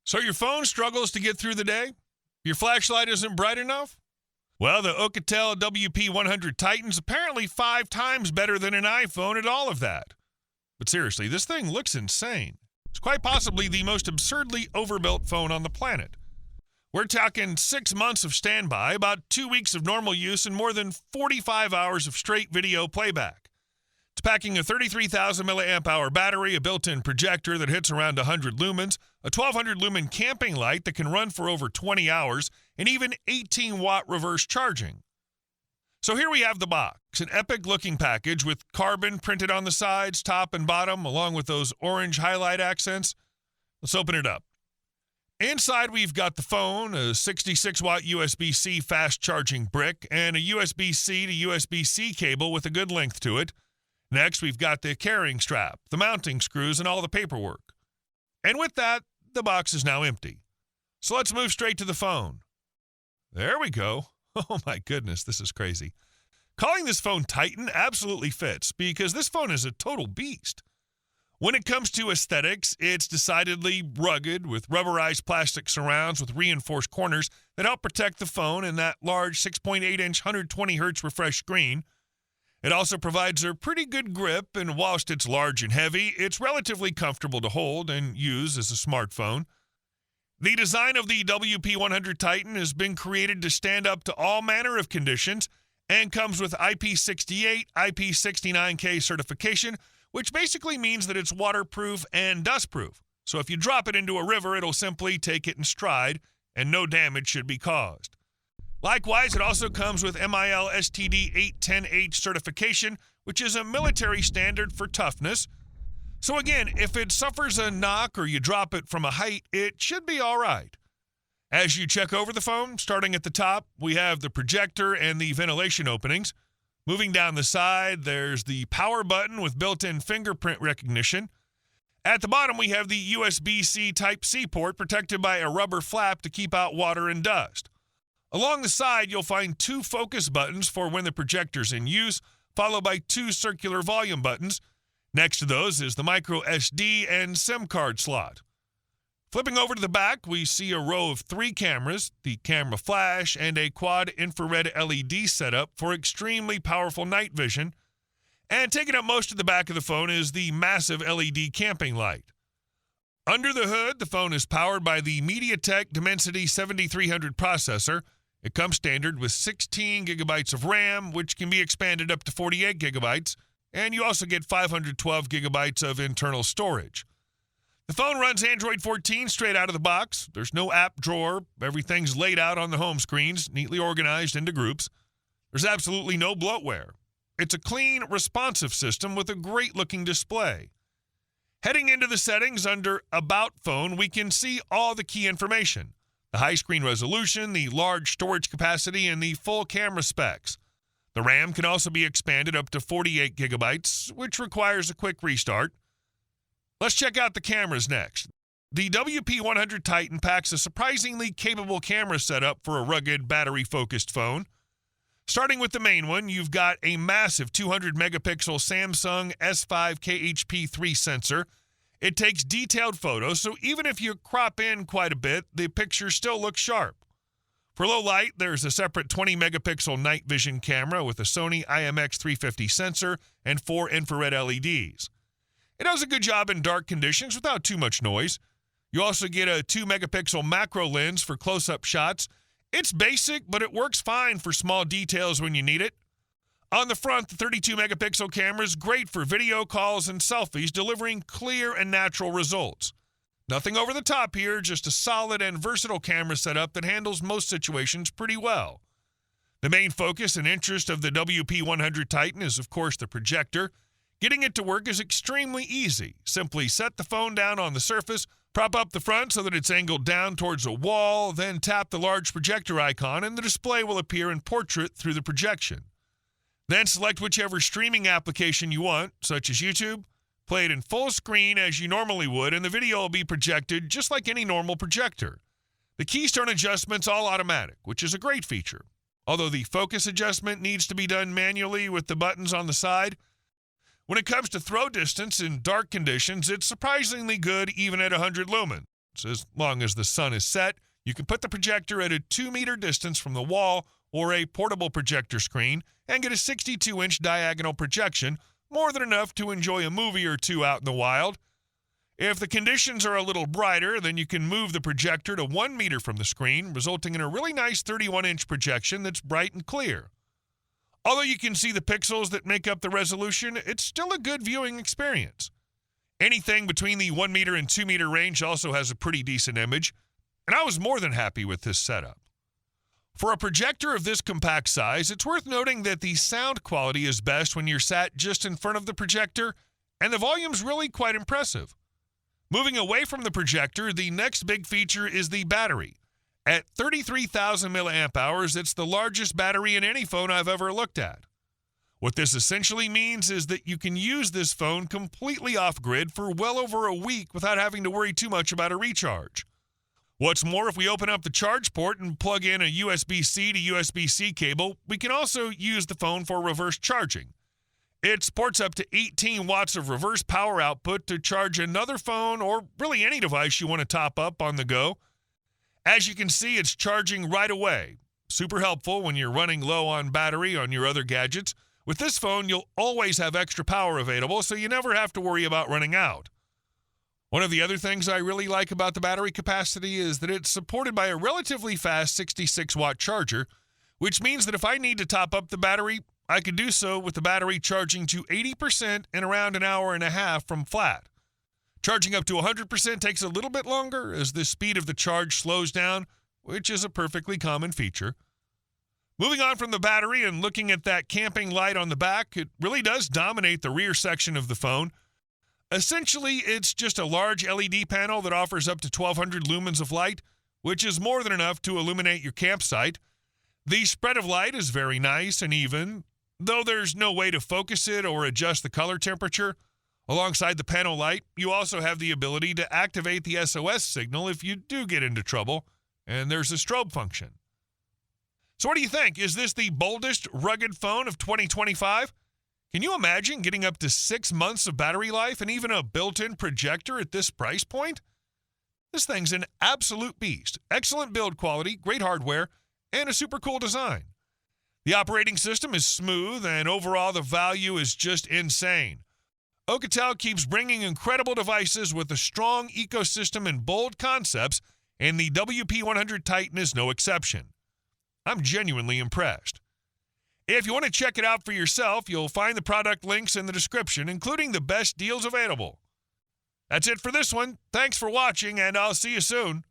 So your phone struggles to get through the day? Your flashlight isn't bright enough? Well, the Oukitel WP100 Titan's apparently 5 times better than an iPhone at all of that. But seriously, this thing looks insane. It's quite possibly the most absurdly overbuilt phone on the planet. We're talking 6 months of standby, about 2 weeks of normal use, and more than 45 hours of straight video playback. It's packing a 33,000 milliamp hour battery, a built-in projector that hits around 100 lumens, a 1200 lumen camping light that can run for over 20 hours, and even 18-watt reverse charging. So here we have the box, an epic-looking package with carbon printed on the sides, top and bottom, along with those orange highlight accents. Let's open it up. Inside, we've got the phone, a 66-watt USB-C fast-charging brick, and a USB-C to USB-C cable with a good length to it. Next, we've got the carrying strap, the mounting screws, and all the paperwork. And with that, the box is now empty. So let's move straight to the phone. There we go. Oh my goodness, this is crazy. Calling this phone Titan absolutely fits because this phone is a total beast. When it comes to aesthetics, it's decidedly rugged with rubberized plastic surrounds with reinforced corners that help protect the phone and that large 6.8-inch 120Hz refresh screen. It also provides a pretty good grip, and whilst it's large and heavy, it's relatively comfortable to hold and use as a smartphone. The design of the WP100 Titan has been created to stand up to all manner of conditions and comes with IP68, IP69K certification, which basically means that it's waterproof and dustproof. So if you drop it into a river, it'll simply take it in stride and no damage should be caused. Likewise, it also comes with MIL STD 810H certification, which is a military standard for toughness. So again, if it suffers a knock or you drop it from a height, it should be all right. As you check over the phone, starting at the top, we have the projector and the ventilation openings. Moving down the side, there's the power button with built-in fingerprint recognition. At the bottom, we have the USB-C Type-C port protected by a rubber flap to keep out water and dust. Along the side, you'll find 2 focus buttons for when the projector's in use, followed by 2 circular volume buttons. Next to those is the micro SD and SIM card slot. Flipping over to the back, we see a row of 3 cameras, the camera flash, and a quad infrared LED setup for extremely powerful night vision. And taking up most of the back of the phone is the massive LED camping light. Under the hood, the phone is powered by the MediaTek Dimensity 7300 processor. It comes standard with 16 gigabytes of RAM, which can be expanded up to 48 gigabytes, and you also get 512 gigabytes of internal storage. The phone runs Android 14 straight out of the box. There's no app drawer. Everything's laid out on the home screens, neatly organized into groups. There's absolutely no bloatware. It's a clean, responsive system with a great-looking display. Heading into the settings under About Phone, we can see all the key information. The high screen resolution, the large storage capacity, and the full camera specs. The RAM can also be expanded up to 48 gigabytes, which requires a quick restart. Let's check out the cameras next. The WP100 Titan packs a surprisingly capable camera setup for a rugged, battery-focused phone. Starting with the main one, you've got a massive 200-megapixel Samsung S5 KHP3 sensor. It takes detailed photos, so even if you crop in quite a bit, the picture still looks sharp. For low light, there's a separate 20-megapixel night vision camera with a Sony IMX350 sensor and 4 infrared LEDs. It does a good job in dark conditions without too much noise. You also get a 2-megapixel macro lens for close-up shots. It's basic, but it works fine for small details when you need it. On the front, the 32-megapixel camera is great for video calls and selfies, delivering clear and natural results. Nothing over the top here, just a solid and versatile camera setup that handles most situations pretty well. The main focus and interest of the WP100 Titan is, of course, the projector. Getting it to work is extremely easy. Simply set the phone down on the surface, prop up the front so that it's angled down towards a wall, then tap the large projector icon and the display will appear in portrait through the projection. Then select whichever streaming application you want, such as YouTube. Play it in full screen as you normally would, and the video will be projected just like any normal projector. The keystone adjustment's all automatic, which is a great feature. Although the focus adjustment needs to be done manually with the buttons on the side. When it comes to throw distance in dark conditions, it's surprisingly good even at 100 lumen. distance. As long as the sun is set, you can put the projector at a 2-meter distance from the wall or a portable projector screen and get a 62-inch diagonal projection, more than enough to enjoy a movie or two out in the wild. If the conditions are a little brighter, then you can move the projector to 1 meter from the screen, resulting in a really nice 31-inch projection that's bright and clear. Although you can see the pixels that make up the resolution, it's still a good viewing experience. Anything between the 1 meter and 2 meter range also has a pretty decent image, and I was more than happy with this setup. For a projector of this compact size, it's worth noting that the sound quality is best when you're sat just in front of the projector, and the volume's really quite impressive. Moving away from the projector, the next big feature is the battery. At 33,000 milliamp hours, it's the largest battery in any phone I've ever looked at. What this essentially means is that you can use this phone completely off-grid for well over a week without having to worry too much about a recharge. What's more, if we open up the charge port and plug in a USB-C to USB-C cable, we can also use the phone for reverse charging. It supports up to 18 watts of reverse power output to charge another phone or really any device you want to top up on the go. As you can see, it's charging right away. Super helpful when you're running low on battery on your other gadgets. With this phone, you'll always have extra power available, so you never have to worry about running out. One of the other things I really like about the battery capacity is that it's supported by a relatively fast 66-watt charger, which means that if I need to top up the battery, I can do so with the battery charging to 80% in around an hour and a half from flat. Charging up to 100% takes a little bit longer as the speed of the charge slows down, which is a perfectly common feature. Moving on from the battery and looking at that camping light on the back, it really does dominate the rear section of the phone. Essentially, it's just a large LED panel that offers up to 1,200 lumens of light, which is more than enough to illuminate your campsite. The spread of light is very nice and even, though there's no way to focus it or adjust the color temperature. Alongside the panel light, you also have the ability to activate the SOS signal if you do get into trouble, and there's a strobe function. So what do you think? Is this the boldest rugged phone of 2025? Can you imagine getting up to 6 months of battery life and even a built-in projector at this price point? This thing's an absolute beast. Excellent build quality, great hardware, and a super cool design. The operating system is smooth, and overall the value is just insane. Oukitel keeps bringing incredible devices with a strong ecosystem and bold concepts, and the WP100 Titan is no exception. I'm genuinely impressed. If you want to check it out for yourself, you'll find the product links in the description, including the best deals available. That's it for this one. Thanks for watching, and I'll see you soon.